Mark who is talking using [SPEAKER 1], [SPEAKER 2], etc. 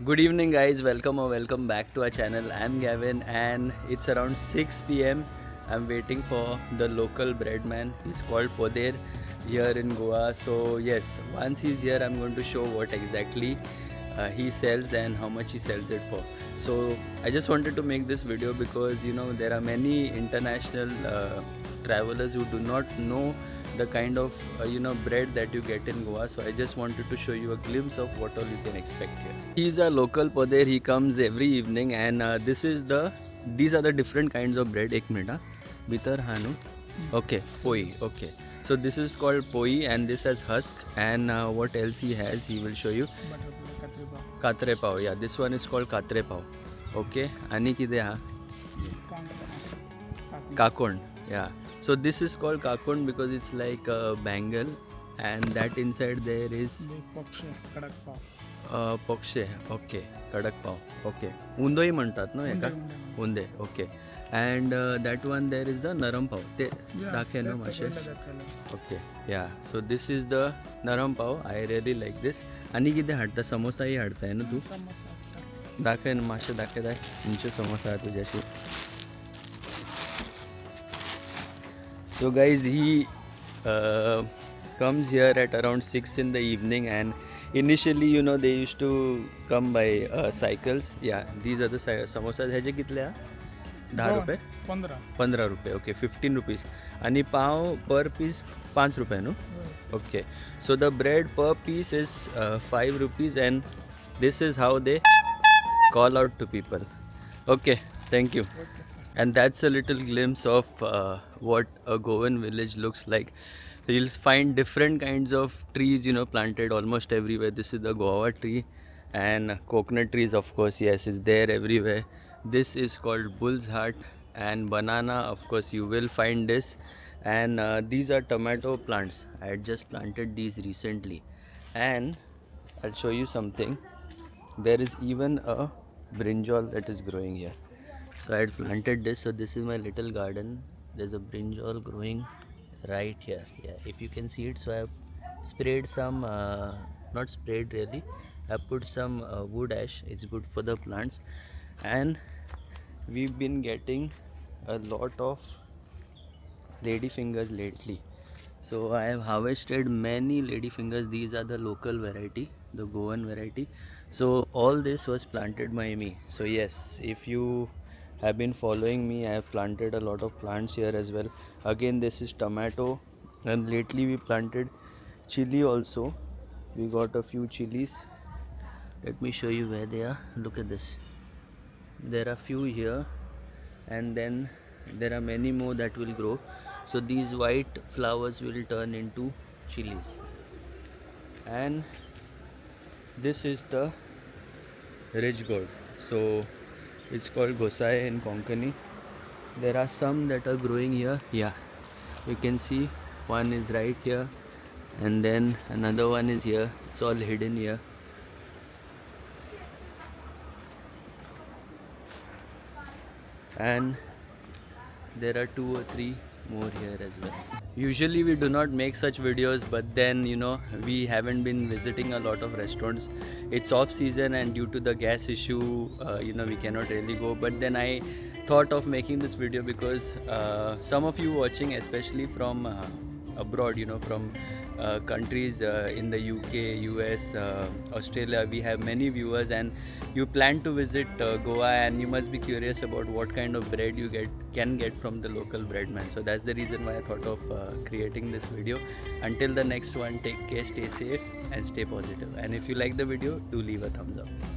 [SPEAKER 1] Good evening, guys. Welcome back to our channel. I'm Gavin, and it's around 6 p.m. I'm waiting for the local bread man. He's called Poder here in Goa. So yes, once he's here, I'm going to show what exactly he sells and how much he sells it for. So I just wanted to make this video because there are many international travelers who do not know the kind of bread that you get in Goa. So I just wanted to show you a glimpse of what all you can expect here. He's a local Poder. He comes every evening, and these are the different kinds of bread. Ek minute, bitar hanu. Okay, poi. Okay, so this is called poi, and this has husk. And what else he has? He will show you. Katre pav. Yeah, this one is called katre pav. Okay, ani kide ha? Kakond. Yeah. So this is called kakond because it's like a bangle, and that inside there is pokshe. Okay, kadak pav. Okay, undoi म्हणतात ना एका unde. Okay, and that one there is the naram pav. Te दाखे ना माशे. Okay, yeah. So this is the naram pav. I really like this. आणि किती हाडता समोसा ही हाडता है ना तू? दाखे ना माशे दाखे दाय. इंचे समोसा तुझ्याशी. So guys, he comes here at around 6 in the evening, and initially they used to come by cycles. Yeah, these are the samosas. ह्याचे कितले हा? 10 रुपये? 15 रुपये. Okay, 15 rupees. आणि पाव per piece 5 रुपये no? Okay, so the bread per piece is 5 rupees, and this is how they call out to people. Okay, thank you. And that's a little glimpse of what a Goan village looks like. So you'll find different kinds of trees planted almost everywhere. This is the guava tree, and coconut trees, of course, yes, is there everywhere. This is called bull's heart, and banana, of course, you will find this. And these are tomato plants. I had just planted these recently, and I'll show you something. There is even a brinjal that is growing here. So I had planted this. So this is my little garden. There's a brinjal growing right here. Yeah, if you can see it. So I have sprayed some, not sprayed really. I put some wood ash. It's good for the plants. And we've been getting a lot of ladyfingers lately. So I have harvested many ladyfingers. These are the local variety, the Goan variety. So all this was planted by me. So yes, if you have been following me, I have planted a lot of plants here as well. Again, this is tomato, and lately we planted chili also. We got a few chilies. Let me show you where they are. Look at this. There are few here, and then there are many more that will grow. So these white flowers will turn into chilies. And this is the ridge gourd. So it's called Gosai in Konkani. There are some that are growing here. Yeah, you can see one is right here, and then another one is here. It's all hidden here. And there are 2 or 3 more here as well. Usually we do not make such videos, but then we haven't been visiting a lot of restaurants. It's off season, and due to the gas issue we cannot really go. But then I thought of making this video because some of you watching, especially from abroad, from countries in the UK, US, Australia, we have many viewers, and you plan to visit Goa, and you must be curious about what kind of bread you can get from the local bread man. So that's the reason why I thought of creating this video. Until the next one, take care, stay safe, and stay positive. And if you like the video, do leave a thumbs up.